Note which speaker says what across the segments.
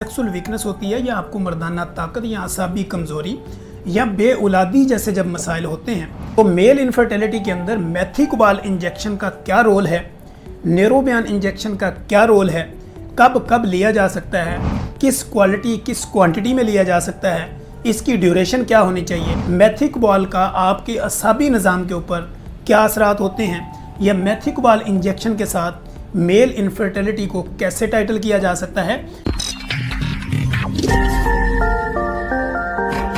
Speaker 1: Sexual weakness होती है या आपको मर्दाना ताकत या असाबी कमज़ोरी या बेऔलादी जैसे जब मसाइल होते हैं तो मेल इनफर्टिलिटी के अंदर मेथिकोबाल इंजेक्शन का क्या रोल है, नेरोबियन इंजेक्शन का क्या रोल है, कब कब लिया जा सकता है, किस क्वालिटी किस क्वांटिटी में लिया जा सकता है, इसकी ड्यूरेशन क्या होनी चाहिए, मेथिकोबाल का आपके असाबी निज़ाम के ऊपर क्या असरात होते हैं, या मेथिकोबाल इंजेक्शन के साथ मेल इनफर्टिलिटी को कैसे टाइटल किया जा सकता है।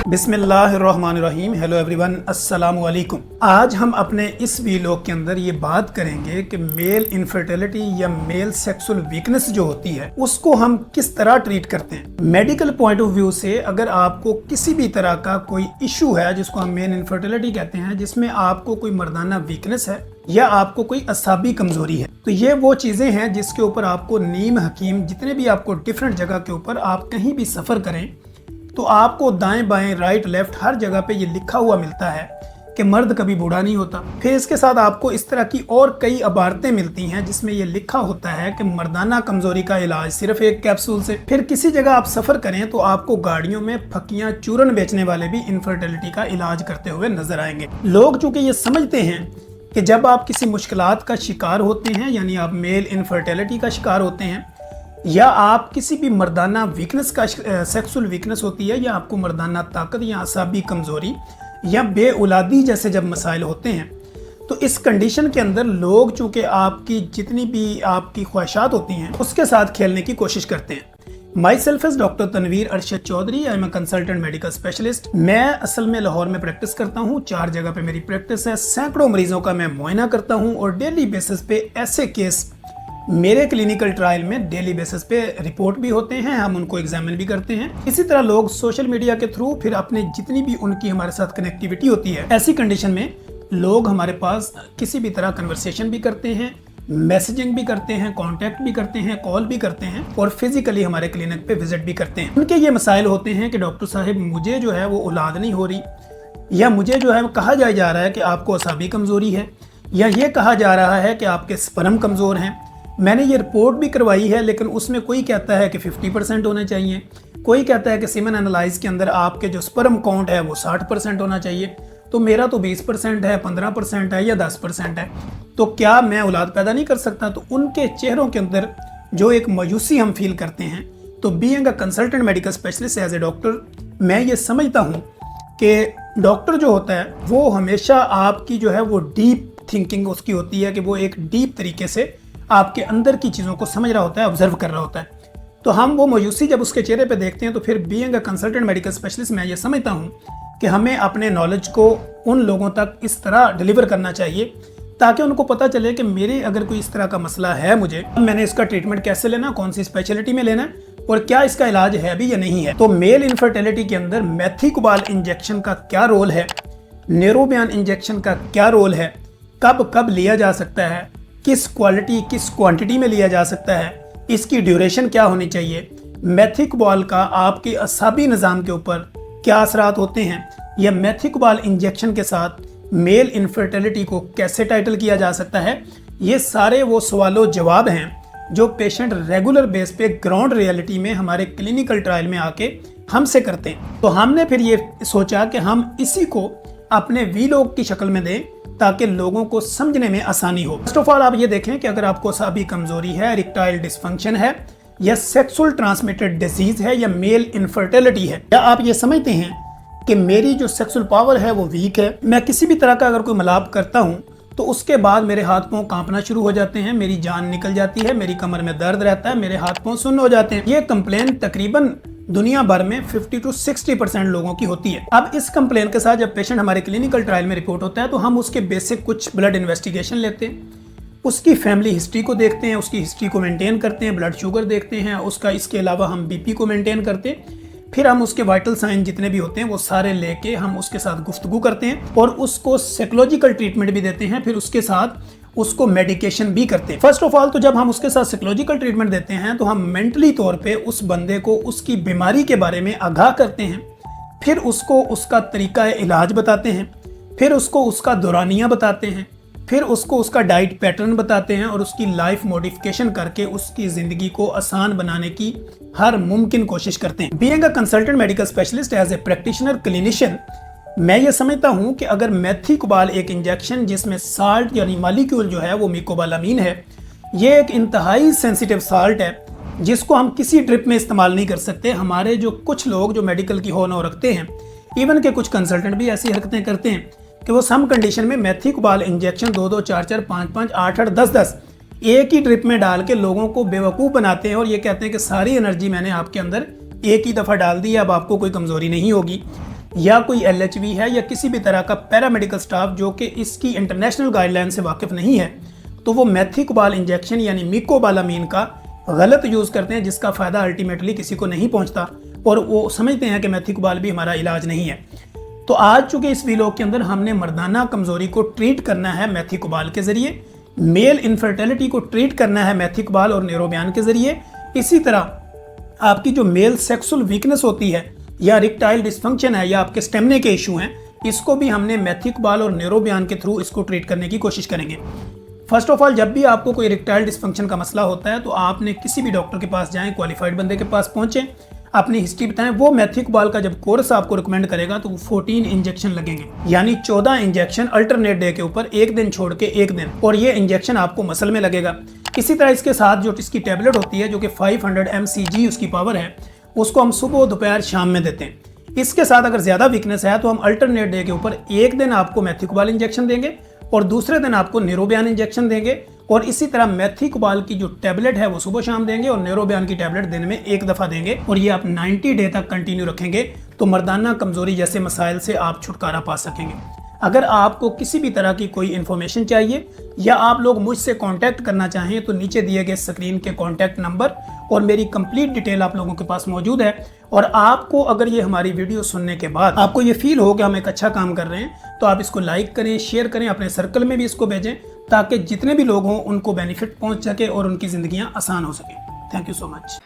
Speaker 1: बिस्मिल्लाहिर्रहमानिर्रहीम। हेलो एवरीवन, अस्सलाम वालेकुम। आज हम अपने इस वीलॉग के अंदर ये बात करेंगे कि मेल इनफर्टिलिटी या मेल सेक्सुअल वीकनेस जो होती है उसको हम किस तरह ट्रीट करते हैं। मेडिकल पॉइंट ऑफ व्यू से अगर आपको किसी भी तरह का कोई इशू है जिसको हम मेल इनफर्टिलिटी कहते हैं, जिसमें आपको कोई मर्दाना वीकनेस है या आपको कोई असाबी कमजोरी है, तो ये वो चीजें हैं जिसके ऊपर आपको नीम हकीम जितने भी आपको डिफरेंट जगह के ऊपर आप कहीं भी सफर करें तो आपको दाएं बाएं राइट लेफ्ट हर जगह पे ये लिखा हुआ मिलता है कि मर्द कभी बूढ़ा नहीं होता। फिर इसके साथ आपको इस तरह की और कई इबारतें मिलती हैं जिसमें ये लिखा होता है कि मर्दाना कमजोरी का इलाज सिर्फ एक कैप्सूल से। फिर किसी जगह आप सफर करें तो आपको गाड़ियों में फकियां चूरन बेचने वाले भी इनफर्टिलिटी का इलाज करते हुए नजर आएंगे। लोग चूंकि ये समझते हैं कि जब आप किसी मुश्किलात का शिकार होते हैं, यानी आप मेल इनफर्टिलिटी का शिकार होते हैं, या आप किसी भी मर्दाना वीकनेस का सेक्सुअल वीकनेस होती है, या आपको मर्दाना ताकत या असाबी कमज़ोरी या बेऔलादी जैसे जब मसाइल होते हैं, तो इस कंडीशन के अंदर लोग चूँकि आपकी जितनी भी आपकी ख्वाहिशात होती हैं उसके साथ खेलने की कोशिश करते हैं। Myself is doctor Tanveer Arshad Chaudhary. I am a consultant medical specialist. मैं असल में लाहौर में प्रैक्टिस करता हूँ। 4 जगह पे मेरी प्रैक्टिस है। सैकड़ों मरीजों का मैं मुआयना करता हूँ और डेली बेसिस पे ऐसे केस मेरे क्लिनिकल ट्रायल में डेली बेसिस पे रिपोर्ट भी होते हैं, हम उनको एग्जामिन भी करते हैं। इसी तरह लोग सोशल मीडिया के थ्रू फिर अपने जितनी भी उनकी हमारे साथ कनेक्टिविटी होती है, ऐसी कंडीशन में लोग हमारे पास किसी भी तरह कन्वर्सेशन भी करते हैं, मैसेजिंग भी करते हैं, कांटेक्ट भी करते हैं, कॉल भी करते हैं और फिजिकली हमारे क्लिनिक पे विजिट भी करते हैं। उनके ये मसाइल होते हैं कि डॉक्टर साहब मुझे जो है वो औलाद नहीं हो रही, या मुझे जो है वो कहा जा रहा है कि आपको असाबी कमजोरी है, या ये कहा जा रहा है कि आपके स्पर्म कमजोर हैं। मैंने ये रिपोर्ट भी करवाई है लेकिन उसमें कोई कहता है कि 50% होने चाहिए, कोई कहता है कि सीमेन एनालाइज के अंदर आपके जो स्पर्म काउंट है वो 60% होना चाहिए, तो मेरा तो 20% है, 15% है या 10% है, तो क्या मैं औलाद पैदा नहीं कर सकता। तो उनके चेहरों के अंदर जो एक मायूसी हम फील करते हैं, तो being a consultant medical specialist as a doctor मैं ये समझता हूँ कि डॉक्टर जो होता है वो हमेशा आपकी जो है वो डीप थिंकिंग उसकी होती है कि वो एक डीप तरीके से आपके अंदर की चीज़ों को समझ रहा होता है, ऑब्जर्व कर रहा होता है। तो हम वो मायूसी जब उसके चेहरे पे देखते हैं तो फिर being a consultant medical specialist मैं ये समझता हूँ कि हमें अपने नॉलेज को उन लोगों तक इस तरह डिलीवर करना चाहिए ताकि उनको पता चले कि मेरे अगर कोई इस तरह का मसला है, मुझे मैंने इसका ट्रीटमेंट कैसे लेना, कौन सी स्पेशलिटी में लेना है और क्या इसका इलाज है भी या नहीं है। तो मेल इनफर्टिलिटी के अंदर मेथिकोबाल इंजेक्शन का क्या रोल है, नेरोबियन इंजेक्शन का क्या रोल है, कब कब लिया जा सकता है, किस क्वालिटी किस क्वांटिटी में लिया जा सकता है, इसकी ड्यूरेशन क्या होनी चाहिए, मेथिकोबाल का आपके असाबी निज़ाम के ऊपर क्या असरात होते हैं, या मेथिकोबाल इंजेक्शन के साथ मेल इनफर्टिलिटी को कैसे टाइटल किया जा सकता है। ये सारे वो सवालों जवाब हैं जो पेशेंट रेगुलर बेस पे ग्राउंड रियलिटी में हमारे क्लिनिकल ट्रायल में आके हमसे करते हैं। तो हमने फिर ये सोचा कि हम इसी को अपने वीलॉग की शक्ल में दें ताकि लोगों को समझने में आसानी हो। फर्स्ट ऑफ ऑल आप ये देखें कि अगर आपको असाबी कमजोरी है, इरेक्टाइल डिसफंक्शन है, या सेक्सुअल ट्रांसमिटेड डिजीज है, या मेल इनफर्टिलिटी है, या आप ये समझते हैं कि मेरी जो सेक्सुअल पावर है वो वीक है, मैं किसी भी तरह का अगर कोई मिलाप करता हूँ तो उसके बाद मेरे हाथ पांव कांपना शुरू हो जाते हैं, मेरी जान निकल जाती है, मेरी कमर में दर्द रहता है, मेरे हाथ पांव सुन्न हो जाते हैं। ये कंप्लेन तकरीबन दुनिया भर में 50 to 60% लोगों की होती है। अब इस कंप्लेन के साथ जब पेशेंट हमारे क्लिनिकल ट्रायल में रिपोर्ट होता है तो हम उसके बेसिक कुछ ब्लड इन्वेस्टिगेशन लेते हैं, उसकी फैमिली हिस्ट्री को देखते हैं, उसकी हिस्ट्री को मेंटेन करते हैं, ब्लड शुगर देखते हैं उसका, इसके अलावा हम बीपी को मेंटेन करते हैं, फिर हम उसके वाइटल साइन जितने भी होते हैं वो सारे लेके हम उसके साथ गुफ्तगू करते हैं और उसको साइकोलॉजिकल ट्रीटमेंट भी देते हैं, फिर उसके साथ उसको मेडिकेशन भी करते हैं। फर्स्ट ऑफ ऑल तो जब हम उसके साथ साइकोलॉजिकल ट्रीटमेंट देते हैं तो हम मेंटली तौर पे उस बंदे को उसकी बीमारी के बारे में आगाह करते हैं, फिर उसको उसका तरीका इलाज बताते हैं, फिर उसको उसका दौरानिया बताते हैं, फिर उसको उसका डाइट पैटर्न बताते हैं और उसकी लाइफ मॉडिफिकेशन करके उसकी ज़िंदगी को आसान बनाने की हर मुमकिन कोशिश करते हैं। Being a consultant medical specialist as a practitioner clinician, मैं ये समझता हूँ कि अगर मेथिकोबाल एक इंजेक्शन जिसमें साल्ट यानी मॉलिक्यूल जो है वो मिकोबालामीन है, ये एक इंतहाई सेंसिटिव साल्ट है जिसको हम किसी ड्रिप में इस्तेमाल नहीं कर सकते। हमारे जो कुछ लोग जो मेडिकल की हो रखते हैं, इवन के कुछ कंसल्टेंट भी ऐसी हरकतें करते हैं कि वो सम कंडीशन में मेथिकोबाल इंजेक्शन 2-2, 4-4, 5-5, 8-8, 10-10 एक ही ड्रिप में डाल के लोगों को बेवकूफ़ बनाते हैं और ये कहते हैं कि सारी एनर्जी मैंने आपके अंदर एक ही दफ़ा डाल दी है, अब आपको कोई कमज़ोरी नहीं होगी। या कोई LHV है या किसी भी तरह का पैरामेडिकल स्टाफ जो कि इसकी इंटरनेशनल गाइडलाइन से वाकिफ़ नहीं है, तो वो मेथिकोबाल इंजेक्शन यानी मिकोबालामीन का गलत यूज़ करते हैं, जिसका फ़ायदा अल्टीमेटली किसी को नहीं पहुंचता और वो समझते हैं कि मेथिकोबाल भी हमारा इलाज नहीं है। तो आज चूँकि इस वीलॉग के अंदर हमने मर्दाना कमज़ोरी को ट्रीट करना है मेथिकोबाल के ज़रिए, मेल इनफर्टिलिटी को ट्रीट करना है मेथिकोबाल और न्यूरोबियान के ज़रिए, इसी तरह आपकी जो मेल सेक्सुअल वीकनेस होती है या इरेक्टाइल डिसफंक्शन है या आपके स्टेमिना के इशू हैं, इसको भी हमने मेथिकोबाल और न्यूरोबियान के थ्रू इसको ट्रीट करने की कोशिश करेंगे। फर्स्ट ऑफ ऑल, जब भी आपको कोई इरेक्टाइल डिसफंक्शन का मसला होता है तो आपने किसी भी डॉक्टर के पास जाएं, क्वालिफाइड बंदे के पास पहुंचें, अपनी हिस्ट्री बताएं। वो मेथिकोबाल का जब कोर्स आपको रिकमेंड करेगा तो 14 इंजेक्शन लगेंगे, यानी 14 इंजेक्शन अल्टरनेट डे के ऊपर, एक दिन छोड़ के एक दिन, और ये इंजेक्शन आपको मसल में लगेगा। इसी तरह इसके साथ जो इसकी टेबलेट होती है जो कि 500 mcg उसकी पावर है, उसको हम सुबह दोपहर शाम में देते हैं। इसके साथ अगर ज़्यादा वीकनेस है तो हम अल्टरनेट डे के ऊपर एक दिन आपको मेथिकोबाल इंजेक्शन देंगे और दूसरे दिन आपको न्यूरोबियान इंजेक्शन देंगे, और इसी तरह मेथिकोबाल की जो टैबलेट है वो सुबह शाम देंगे और न्यूरोबियान की टैबलेट दिन में एक दफ़ा देंगे, और ये आप 90 डे तक कंटिन्यू रखेंगे तो मर्दाना कमज़ोरी जैसे मसाइल से आप छुटकारा पा सकेंगे। अगर आपको किसी भी तरह की कोई इन्फॉर्मेशन चाहिए या आप लोग मुझसे कांटेक्ट करना चाहें तो नीचे दिए गए स्क्रीन के कांटेक्ट नंबर और मेरी कंप्लीट डिटेल आप लोगों के पास मौजूद है। और आपको अगर ये हमारी वीडियो सुनने के बाद आपको ये फील हो कि हम एक अच्छा काम कर रहे हैं तो आप इसको लाइक करें, शेयर करें, अपने सर्कल में भी इसको भेजें ताकि जितने भी लोग हों उनको बेनिफिट पहुंच सके और उनकी ज़िंदगियां आसान हो सके। Thank you so much.